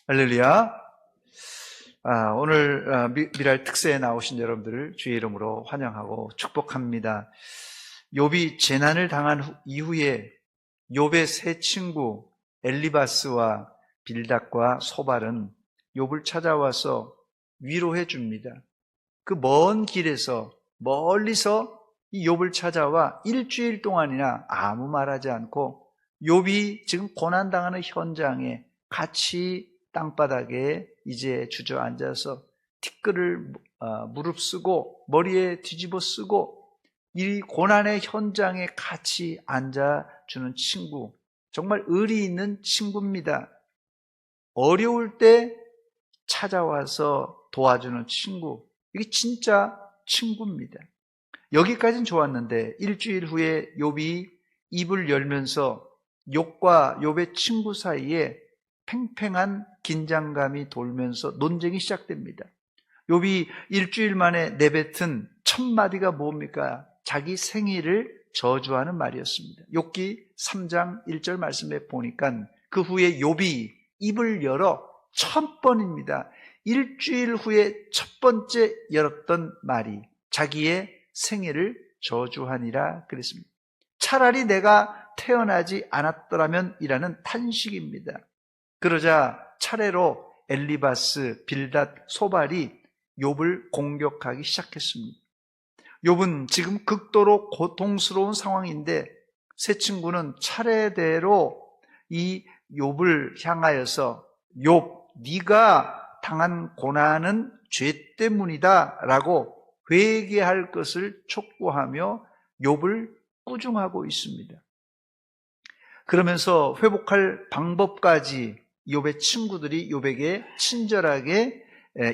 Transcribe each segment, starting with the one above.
할렐루야. 오늘 미랄 특세에 나오신 여러분들을 주의 이름으로 환영하고 축복합니다. 욥이 재난을 당한 이후에 욥의 세 친구 엘리바스와 빌닷과 소발은 욥을 찾아와서 위로해 줍니다. 그 먼 길에서 멀리서 이 욥을 찾아와 일주일 동안이나 아무 말하지 않고 욥이 지금 고난당하는 현장에 같이 땅바닥에 이제 주저앉아서 티끌을 무릅쓰고 머리에 뒤집어 쓰고 이 고난의 현장에 같이 앉아주는 친구, 정말 의리 있는 친구입니다. 어려울 때 찾아와서 도와주는 친구, 이게 진짜 친구입니다. 여기까지는 좋았는데 일주일 후에 욥이 입을 열면서 욥과 욥의 친구 사이에 팽팽한 긴장감이 돌면서 논쟁이 시작됩니다. 욥이 일주일 만에 내뱉은 첫 마디가 뭡니까? 자기 생일을 저주하는 말이었습니다. 욥기 3장 1절 말씀에 보니까 그 후에 욥이 입을 열어 첫 번입니다. 일주일 후에 첫 번째 열었던 말이 자기의 생일을 저주하니라 그랬습니다. 차라리 내가 태어나지 않았더라면 이라는 탄식입니다. 그러자 차례로 엘리바스, 빌닷, 소발이 욥을 공격하기 시작했습니다. 욥은 지금 극도로 고통스러운 상황인데 세 친구는 차례대로 이 욥을 향하여서 욥, 네가 당한 고난은 죄 때문이다 라고 회개할 것을 촉구하며 욥을 꾸중하고 있습니다. 그러면서 회복할 방법까지 욥의 친구들이 욥에게 친절하게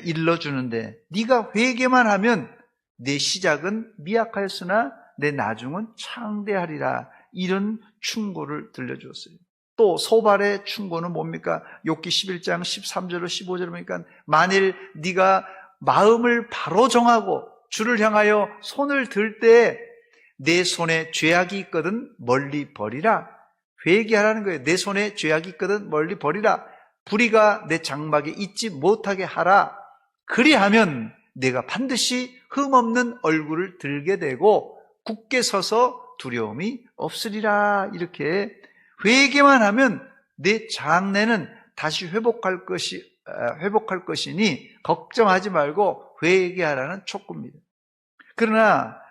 일러주는데, 네가 회개만 하면 내 시작은 미약하였으나 내 나중은 창대하리라, 이런 충고를 들려주었어요. 또 소발의 충고는 뭡니까? 욥기 11장 13절로 15절을 보니까 만일 네가 마음을 바로 정하고 주를 향하여 손을 들 때 내 손에 죄악이 있거든 멀리 버리라. 회개하라는 거예요. 내 손에 죄악이 있거든 멀리 버리라. 불의가 내 장막에 있지 못하게 하라. 그리하면 내가 반드시 흠없는 얼굴을 들게 되고 굳게 서서 두려움이 없으리라. 이렇게 회개만 하면 내 장래는 다시 회복할 것이니 걱정하지 말고 회개하라는 촉구입니다. 그러나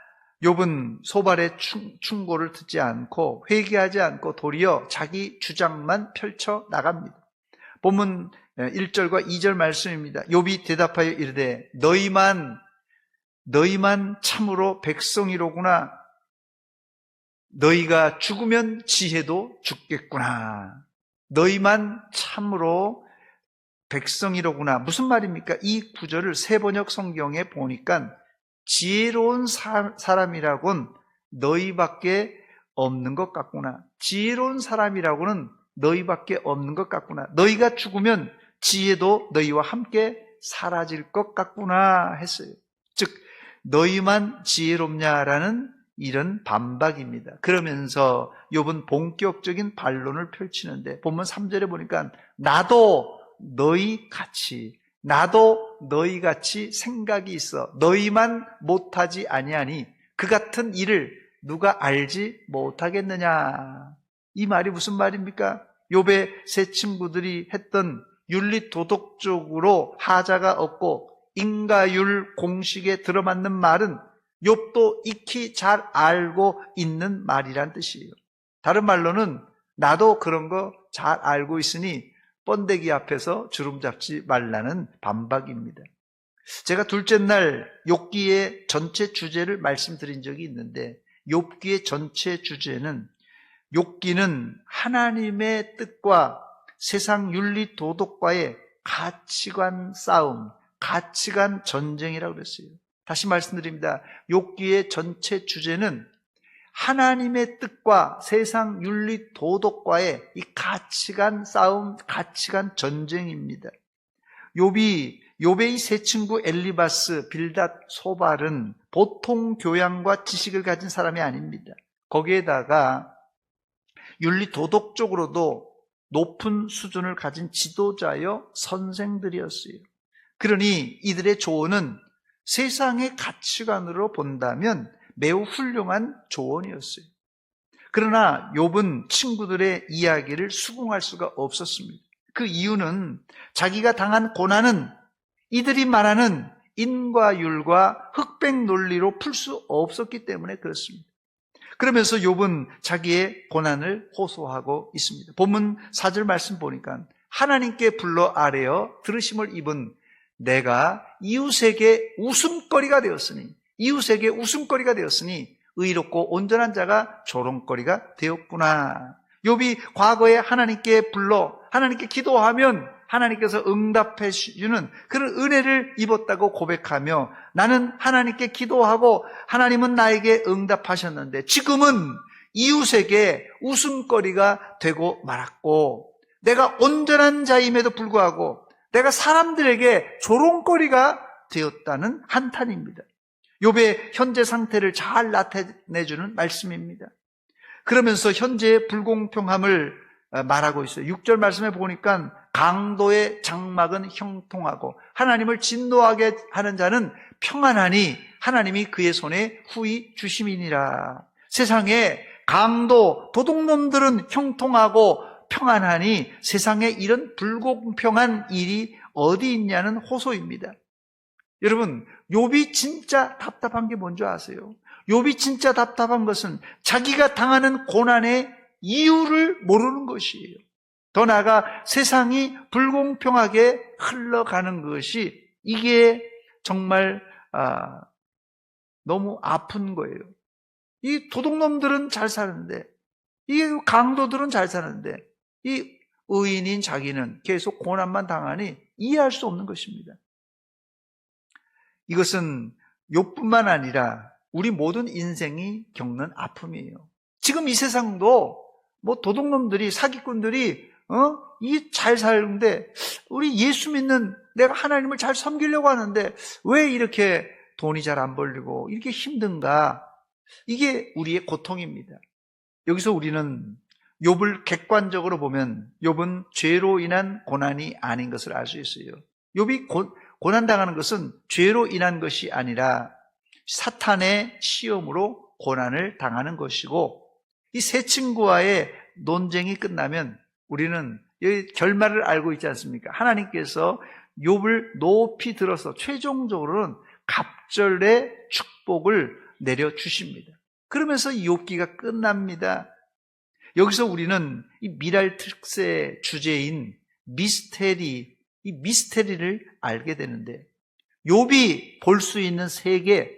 욥은 소발의 충고를 듣지 않고 회개하지 않고 도리어 자기 주장만 펼쳐 나갑니다. 본문 1절과 2절 말씀입니다. 욥이 대답하여 이르되 너희만 참으로 백성이로구나. 너희가 죽으면 지혜도 죽겠구나. 너희만 참으로 백성이로구나. 무슨 말입니까? 이 구절을 세번역 성경에 보니까 지혜로운 사람이라고는 너희밖에 없는 것 같구나. 지혜로운 사람이라고는 너희밖에 없는 것 같구나. 너희가 죽으면 지혜도 너희와 함께 사라질 것 같구나 했어요. 즉 너희만 지혜롭냐라는 이런 반박입니다. 그러면서 욥은 본격적인 반론을 펼치는데 본문 3절에 보니까 나도 너희같이 생각이 있어. 너희만 못하지 아니하니 그 같은 일을 누가 알지 못하겠느냐. 이 말이 무슨 말입니까? 욥의 세 친구들이 했던 윤리도덕적으로 하자가 없고 인가율 공식에 들어맞는 말은 욥도 익히 잘 알고 있는 말이란 뜻이에요. 다른 말로는 나도 그런 거 잘 알고 있으니 번데기 앞에서 주름 잡지 말라는 반박입니다. 제가 둘째 날 욥기의 전체 주제를 말씀드린 적이 있는데 욥기의 전체 주제는 욥기는 하나님의 뜻과 세상 윤리 도덕과의 가치관 싸움, 가치관 전쟁이라고 그랬어요. 다시 말씀드립니다. 욥기의 전체 주제는 하나님의 뜻과 세상 윤리 도덕과의 이 가치관 싸움, 가치관 전쟁입니다. 욥의 이 세 친구 엘리바스, 빌닷, 소발은 보통 교양과 지식을 가진 사람이 아닙니다. 거기에다가 윤리 도덕적으로도 높은 수준을 가진 지도자여 선생들이었어요. 그러니 이들의 조언은 세상의 가치관으로 본다면 매우 훌륭한 조언이었어요. 그러나 욥은 친구들의 이야기를 수긍할 수가 없었습니다. 그 이유는 자기가 당한 고난은 이들이 말하는 인과율과 흑백 논리로 풀 수 없었기 때문에 그렇습니다. 그러면서 욥은 자기의 고난을 호소하고 있습니다. 본문 4절 말씀 보니까 하나님께 불러 아뢰어 들으심을 입은 내가 이웃에게 웃음거리가 되었으니 의롭고 온전한 자가 조롱거리가 되었구나. 욥이 과거에 하나님께 불러 하나님께 기도하면 하나님께서 응답해 주는 그런 은혜를 입었다고 고백하며 나는 하나님께 기도하고 하나님은 나에게 응답하셨는데 지금은 이웃에게 웃음거리가 되고 말았고 내가 온전한 자임에도 불구하고 내가 사람들에게 조롱거리가 되었다는 한탄입니다. 욥의 현재 상태를 잘 나타내주는 말씀입니다. 그러면서 현재의 불공평함을 말하고 있어요. 6절 말씀에 보니까 강도의 장막은 형통하고 하나님을 진노하게 하는 자는 평안하니 하나님이 그의 손에 후히 주심이니라. 세상에 강도, 도둑놈들은 형통하고 평안하니 세상에 이런 불공평한 일이 어디 있냐는 호소입니다. 여러분, 욥이 진짜 답답한 게 뭔지 아세요? 욥이 진짜 답답한 것은 자기가 당하는 고난의 이유를 모르는 것이에요. 더 나아가 세상이 불공평하게 흘러가는 것이 이게 정말 너무 아픈 거예요. 이 도둑놈들은 잘 사는데 이 강도들은 잘 사는데 이 의인인 자기는 계속 고난만 당하니 이해할 수 없는 것입니다. 이것은 욥뿐만 아니라 우리 모든 인생이 겪는 아픔이에요. 지금 이 세상도 도둑놈들이 사기꾼들이 이 잘 사는데 우리 예수 믿는 내가 하나님을 잘 섬기려고 하는데 왜 이렇게 돈이 잘 안 벌리고 이렇게 힘든가? 이게 우리의 고통입니다. 여기서 우리는 욥을 객관적으로 보면 욥은 죄로 인한 고난이 아닌 것을 알 수 있어요. 욥이 고난당하는 것은 죄로 인한 것이 아니라 사탄의 시험으로 고난을 당하는 것이고 이 세 친구와의 논쟁이 끝나면 우리는 이 결말을 알고 있지 않습니까? 하나님께서 욥을 높이 들어서 최종적으로는 갑절의 축복을 내려주십니다. 그러면서 욥기가 끝납니다. 여기서 우리는 이 미랄 특세의 주제인 이 미스테리를 알게 되는데 욥이 볼 수 있는 세계,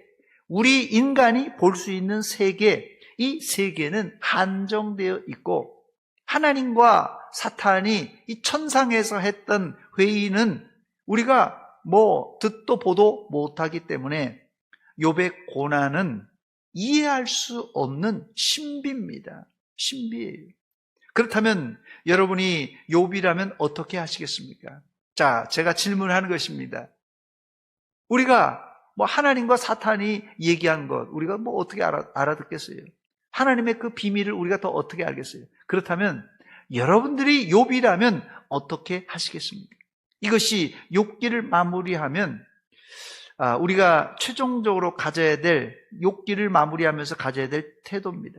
우리 인간이 볼 수 있는 세계, 이 세계는 한정되어 있고 하나님과 사탄이 이 천상에서 했던 회의는 우리가 듣도 보도 못하기 때문에 욥의 고난은 이해할 수 없는 신비입니다. 신비예요. 그렇다면 여러분이 욥이라면 어떻게 하시겠습니까? 자, 제가 질문하는 것입니다. 우리가 하나님과 사탄이 얘기한 것 우리가 어떻게 알아듣겠어요? 하나님의 그 비밀을 우리가 더 어떻게 알겠어요? 그렇다면 여러분들이 욥이라면 어떻게 하시겠습니까? 이것이 욥기를 마무리하면 우리가 최종적으로 가져야 될 욥기를 마무리하면서 가져야 될 태도입니다.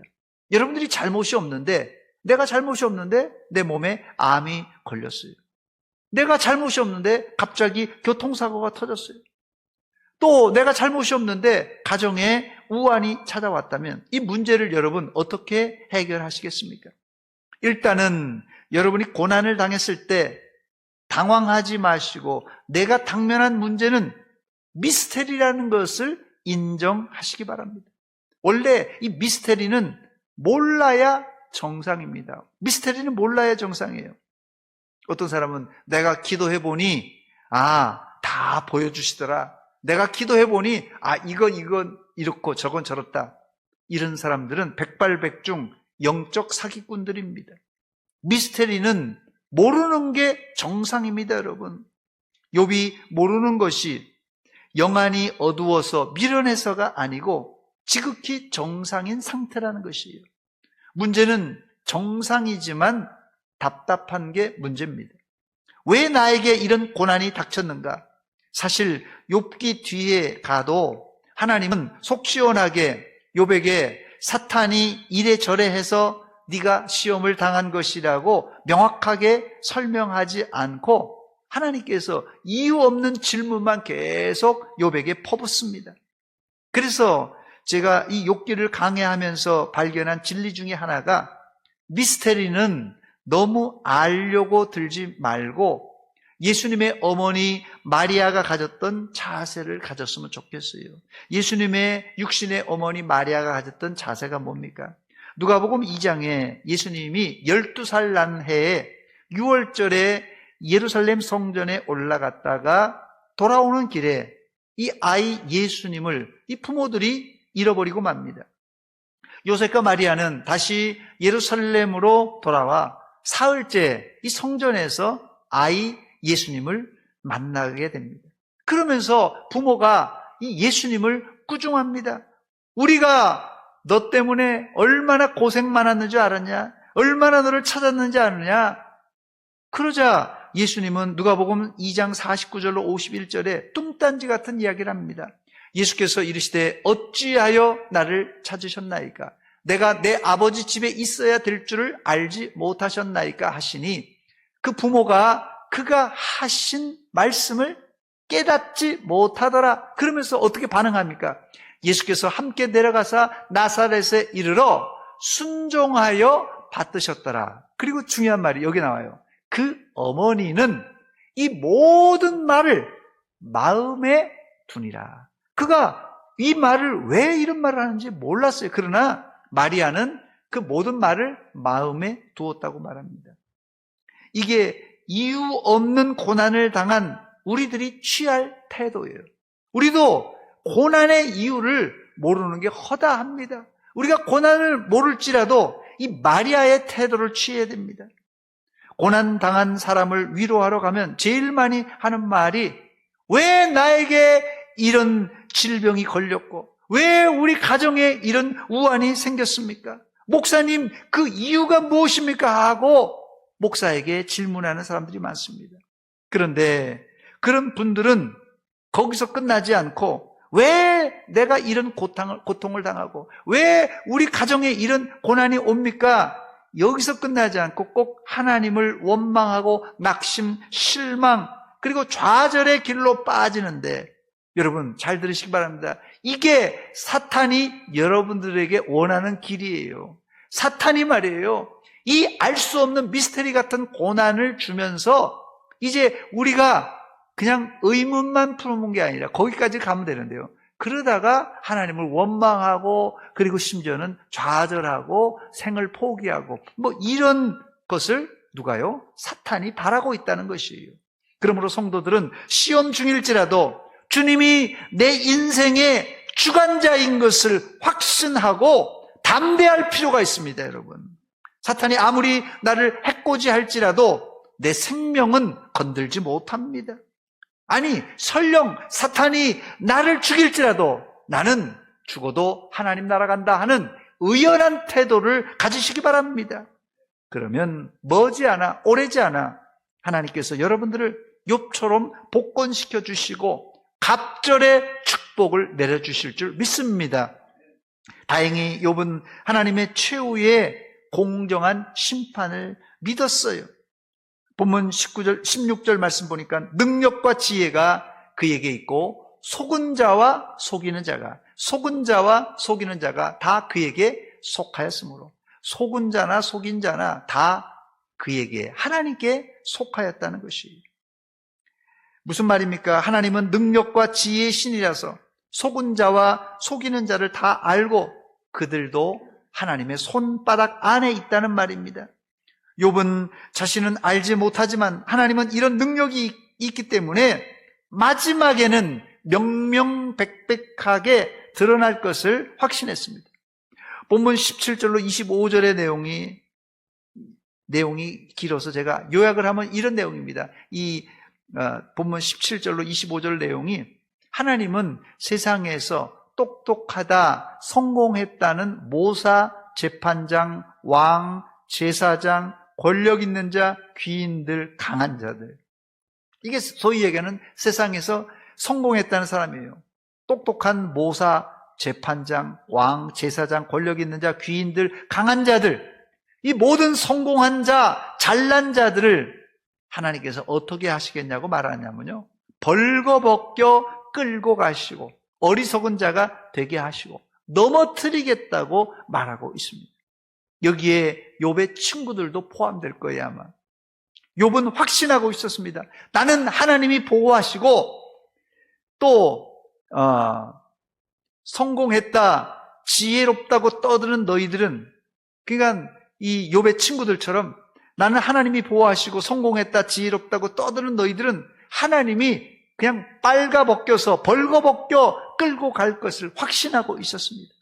여러분들이 잘못이 없는데 내가 잘못이 없는데 내 몸에 암이 걸렸어요. 내가 잘못이 없는데 갑자기 교통사고가 터졌어요. 또 내가 잘못이 없는데 가정에 우환이 찾아왔다면 이 문제를 여러분 어떻게 해결하시겠습니까? 일단은 여러분이 고난을 당했을 때 당황하지 마시고 내가 당면한 문제는 미스테리라는 것을 인정하시기 바랍니다. 원래 이 미스테리는 몰라야 정상입니다. 미스테리는 몰라야 정상이에요. 어떤 사람은 내가 기도해보니 다 보여주시더라. 내가 기도해보니 이건 이렇고 저건 저렇다. 이런 사람들은 백발백중 영적 사기꾼들입니다. 미스테리는 모르는 게 정상입니다, 여러분. 욥이 모르는 것이 영안이 어두워서 미련해서가 아니고 지극히 정상인 상태라는 것이에요. 문제는 정상이지만 답답한 게 문제입니다. 왜 나에게 이런 고난이 닥쳤는가? 사실 욥기 뒤에 가도 하나님은 속 시원하게 욥에게 사탄이 이래저래 해서 네가 시험을 당한 것이라고 명확하게 설명하지 않고 하나님께서 이유 없는 질문만 계속 욥에게 퍼붓습니다. 그래서 제가 이 욥기를 강해하면서 발견한 진리 중에 하나가 미스테리는 너무 알려고 들지 말고 예수님의 어머니 마리아가 가졌던 자세를 가졌으면 좋겠어요. 예수님의 육신의 어머니 마리아가 가졌던 자세가 뭡니까? 누가복음 2장에 예수님이 12살 난 해에 6월절에 예루살렘 성전에 올라갔다가 돌아오는 길에 이 아이 예수님을 이 부모들이 잃어버리고 맙니다. 요셉과 마리아는 다시 예루살렘으로 돌아와 사흘째 이 성전에서 아이 예수님을 만나게 됩니다. 그러면서 부모가 이 예수님을 꾸중합니다. 우리가 너 때문에 얼마나 고생 많았는 줄 알았냐? 얼마나 너를 찾았는지 아느냐? 그러자 예수님은 누가복음 2장 49절로 51절에 뚱딴지 같은 이야기를 합니다. 예수께서 이르시되 어찌하여 나를 찾으셨나이까? 내가 내 아버지 집에 있어야 될 줄을 알지 못하셨나이까 하시니 그 부모가 그가 하신 말씀을 깨닫지 못하더라. 그러면서 어떻게 반응합니까? 예수께서 함께 내려가사 나사렛에 이르러 순종하여 받드셨더라. 그리고 중요한 말이 여기 나와요. 그 어머니는 이 모든 말을 마음에 두니라. 그가 이 말을 왜 이런 말을 하는지 몰랐어요. 그러나 마리아는 그 모든 말을 마음에 두었다고 말합니다. 이게 이유 없는 고난을 당한 우리들이 취할 태도예요. 우리도 고난의 이유를 모르는 게 허다합니다. 우리가 고난을 모를지라도 이 마리아의 태도를 취해야 됩니다. 고난 당한 사람을 위로하러 가면 제일 많이 하는 말이 왜 나에게 이런 질병이 걸렸고 왜 우리 가정에 이런 우환이 생겼습니까? 목사님, 그 이유가 무엇입니까? 하고 목사에게 질문하는 사람들이 많습니다. 그런데 그런 분들은 거기서 끝나지 않고 왜 내가 이런 고통을 당하고 왜 우리 가정에 이런 고난이 옵니까? 여기서 끝나지 않고 꼭 하나님을 원망하고 낙심, 실망, 그리고 좌절의 길로 빠지는데 여러분 잘 들으시기 바랍니다. 이게 사탄이 여러분들에게 원하는 길이에요. 사탄이 말이에요. 이 알 수 없는 미스터리 같은 고난을 주면서 이제 우리가 그냥 의문만 풀어본 게 아니라 거기까지 가면 되는데요. 그러다가 하나님을 원망하고 그리고 심지어는 좌절하고 생을 포기하고 뭐 이런 것을 누가요? 사탄이 바라고 있다는 것이에요. 그러므로 성도들은 시험 중일지라도 주님이 내 인생의 주관자인 것을 확신하고 담대할 필요가 있습니다, 여러분. 사탄이 아무리 나를 해코지할지라도 내 생명은 건들지 못합니다. 아니, 설령 사탄이 나를 죽일지라도 나는 죽어도 하나님 나라 간다 하는 의연한 태도를 가지시기 바랍니다. 그러면 머지않아, 오래지 않아 하나님께서 여러분들을 욥처럼 복권시켜 주시고 갑절의 축복을 내려주실 줄 믿습니다. 다행히 욥은 하나님의 최후의 공정한 심판을 믿었어요. 본문 16절 말씀 보니까 능력과 지혜가 그에게 있고 속은 자와 속이는 자가 다 그에게 속하였으므로 속은 자나 속인 자나 다 그에게 하나님께 속하였다는 것이에요. 무슨 말입니까? 하나님은 능력과 지혜의 신이라서 속은 자와 속이는 자를 다 알고 그들도 하나님의 손바닥 안에 있다는 말입니다. 욥은 자신은 알지 못하지만 하나님은 이런 능력이 있기 때문에 마지막에는 명명백백하게 드러날 것을 확신했습니다. 본문 17절로 25절의 내용이 길어서 제가 요약을 하면 이런 내용입니다. 이 본문 17절로 25절 내용이 하나님은 세상에서 똑똑하다, 성공했다는 모사, 재판장, 왕, 제사장, 권력 있는 자, 귀인들, 강한 자들. 이게 소위 얘기하는 세상에서 성공했다는 사람이에요. 똑똑한 모사, 재판장, 왕, 제사장, 권력 있는 자, 귀인들, 강한 자들, 이 모든 성공한 자, 잘난 자들을 하나님께서 어떻게 하시겠냐고 말하냐면요, 벌거벗겨 끌고 가시고 어리석은 자가 되게 하시고 넘어뜨리겠다고 말하고 있습니다. 여기에 욥의 친구들도 포함될 거예요. 아마 욥은 확신하고 있었습니다. 나는 하나님이 보호하시고 또 성공했다, 지혜롭다고 떠드는 너희들은, 그러니까 이 욥의 친구들처럼 나는 하나님이 보호하시고 성공했다, 지혜롭다고 떠드는 너희들은 하나님이 그냥 빨가벗겨서 벌거벗겨 끌고 갈 것을 확신하고 있었습니다.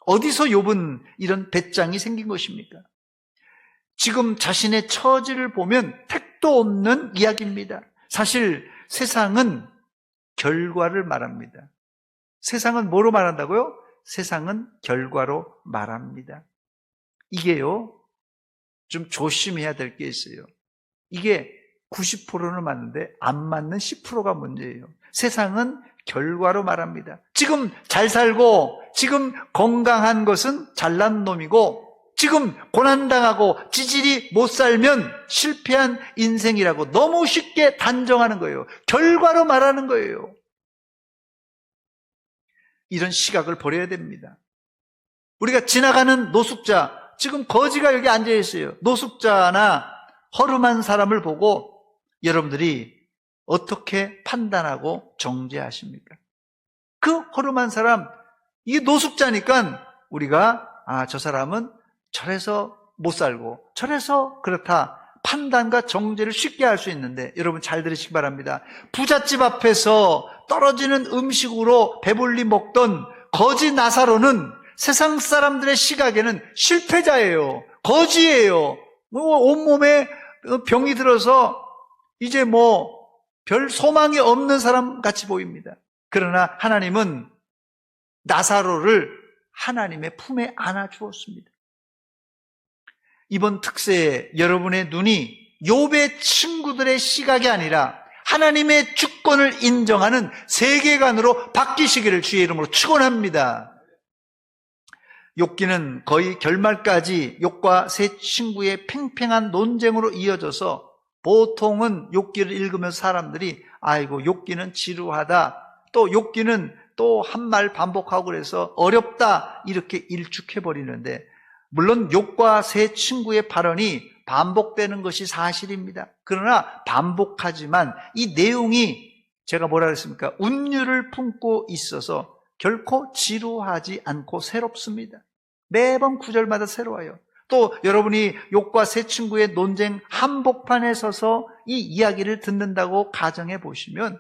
어디서 욥은 이런 배짱이 생긴 것입니까? 지금 자신의 처지를 보면 택도 없는 이야기입니다. 사실 세상은 결과를 말합니다. 세상은 뭐로 말한다고요? 세상은 결과로 말합니다. 이게요, 좀 조심해야 될 게 있어요. 이게 90%는 맞는데 안 맞는 10%가 문제예요. 세상은 결과로 말합니다. 지금 잘 살고 지금 건강한 것은 잘난 놈이고 지금 고난당하고 지질이 못 살면 실패한 인생이라고 너무 쉽게 단정하는 거예요. 결과로 말하는 거예요. 이런 시각을 버려야 됩니다. 우리가 지나가는 노숙자, 지금 거지가 여기 앉아 있어요. 노숙자나 허름한 사람을 보고 여러분들이 어떻게 판단하고 정죄하십니까? 그 허름한 사람, 이게 노숙자니까 우리가 저 사람은 저래서 못 살고 저래서 그렇다, 판단과 정죄를 쉽게 할 수 있는데, 여러분 잘 들으시기 바랍니다. 부잣집 앞에서 떨어지는 음식으로 배불리 먹던 거지 나사로는 세상 사람들의 시각에는 실패자예요. 거지예요. 온몸에 병이 들어서 이제 별 소망이 없는 사람 같이 보입니다. 그러나 하나님은 나사로를 하나님의 품에 안아주었습니다. 이번 특세에 여러분의 눈이 욥의 친구들의 시각이 아니라 하나님의 주권을 인정하는 세계관으로 바뀌시기를 주의 이름으로 축원합니다. 욥기는 거의 결말까지 욥과 세 친구의 팽팽한 논쟁으로 이어져서 보통은 욥기를 읽으면 사람들이 아이고 욥기는 지루하다, 또 욥기는 또 한 말 반복하고 그래서 어렵다, 이렇게 일축해버리는데, 물론 욥과 세 친구의 발언이 반복되는 것이 사실입니다. 그러나 반복하지만 이 내용이 제가 뭐라 그랬습니까? 운율을 품고 있어서 결코 지루하지 않고 새롭습니다. 매번 구절마다 새로워요. 또 여러분이 욥과 세 친구의 논쟁 한복판에 서서 이 이야기를 듣는다고 가정해 보시면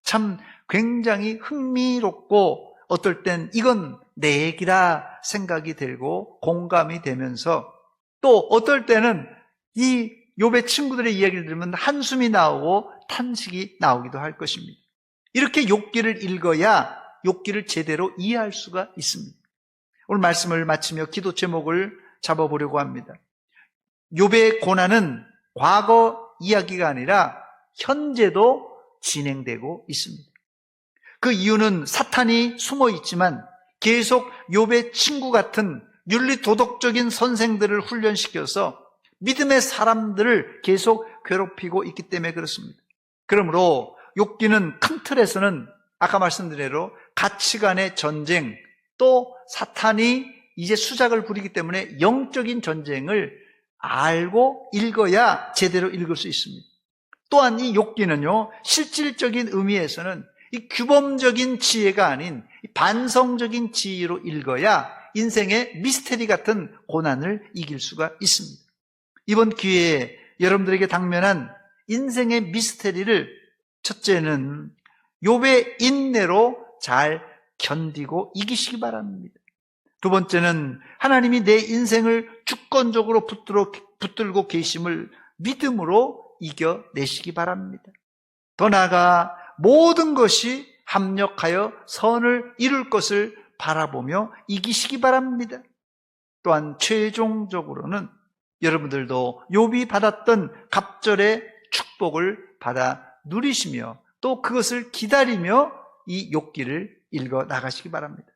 참 굉장히 흥미롭고 어떨 땐 이건 내 얘기라 생각이 들고 공감이 되면서, 또 어떨 때는 이 욥의 친구들의 이야기를 들으면 한숨이 나오고 탄식이 나오기도 할 것입니다. 이렇게 욥기를 읽어야 욥기를 제대로 이해할 수가 있습니다. 오늘 말씀을 마치며 기도 제목을 잡아보려고 합니다. 욥의 고난은 과거 이야기가 아니라 현재도 진행되고 있습니다. 그 이유는 사탄이 숨어 있지만 계속 욥의 친구 같은 윤리 도덕적인 선생들을 훈련시켜서 믿음의 사람들을 계속 괴롭히고 있기 때문에 그렇습니다. 그러므로 욥기는 큰 틀에서는 아까 말씀드린 대로 가치관의 전쟁, 또 사탄이 이제 수작을 부리기 때문에 영적인 전쟁을 알고 읽어야 제대로 읽을 수 있습니다. 또한 이 욥기는요, 실질적인 의미에서는 이 규범적인 지혜가 아닌 반성적인 지혜로 읽어야 인생의 미스테리 같은 고난을 이길 수가 있습니다. 이번 기회에 여러분들에게 당면한 인생의 미스테리를, 첫째는 욥의 인내로 잘 견디고 이기시기 바랍니다. 두 번째는 하나님이 내 인생을 주권적으로 붙들고 계심을 믿음으로 이겨내시기 바랍니다. 더 나아가 모든 것이 합력하여 선을 이룰 것을 바라보며 이기시기 바랍니다. 또한 최종적으로는 여러분들도 욥이 받았던 갑절의 축복을 받아 누리시며 또 그것을 기다리며 이 욥기를 읽어 나가시기 바랍니다.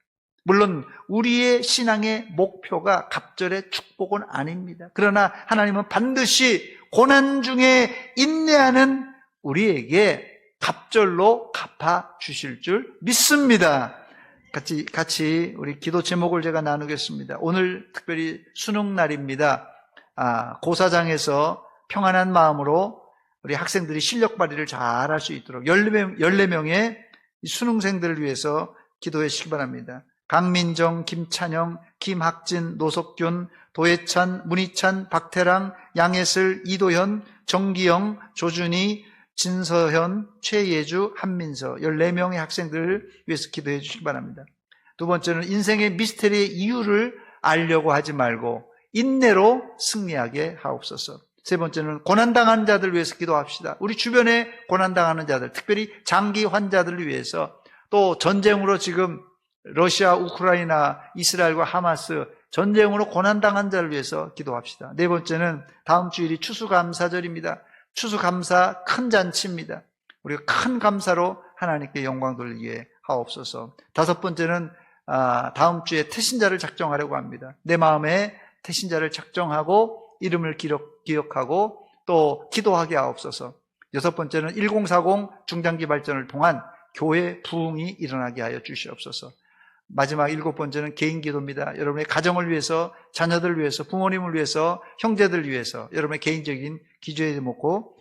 물론 우리의 신앙의 목표가 갑절의 축복은 아닙니다. 그러나 하나님은 반드시 고난 중에 인내하는 우리에게 갑절로 갚아 주실 줄 믿습니다. 같이 우리 기도 제목을 제가 나누겠습니다. 오늘 특별히 수능 날입니다. 고사장에서 평안한 마음으로 우리 학생들이 실력 발휘를 잘 할 수 있도록 14명의 수능생들을 위해서 기도해 주시기 바랍니다. 강민정, 김찬영, 김학진, 노석균, 도혜찬, 문희찬, 박태랑, 양혜슬, 이도현, 정기영, 조준희, 진서현, 최예주, 한민서 14명의 학생들을 위해서 기도해 주시기 바랍니다. 두 번째는 인생의 미스터리의 이유를 알려고 하지 말고 인내로 승리하게 하옵소서. 세 번째는 고난당하는 자들을 위해서 기도합시다. 우리 주변에 고난당하는 자들, 특별히 장기 환자들을 위해서 또 전쟁으로 지금 러시아, 우크라이나, 이스라엘과 하마스 전쟁으로 고난당한 자를 위해서 기도합시다. 네 번째는 다음 주일이 추수감사절입니다. 추수감사 큰 잔치입니다. 우리가 큰 감사로 하나님께 영광 돌리게 하옵소서. 다섯 번째는 다음 주에 태신자를 작정하려고 합니다. 내 마음에 태신자를 작정하고 이름을 기억하고 또 기도하게 하옵소서. 여섯 번째는 1040 중장기 발전을 통한 교회 부흥이 일어나게 하여 주시옵소서. 마지막 일곱 번째는 개인 기도입니다. 여러분의 가정을 위해서, 자녀들을 위해서, 부모님을 위해서, 형제들을 위해서 여러분의 개인적인 기도에 놓고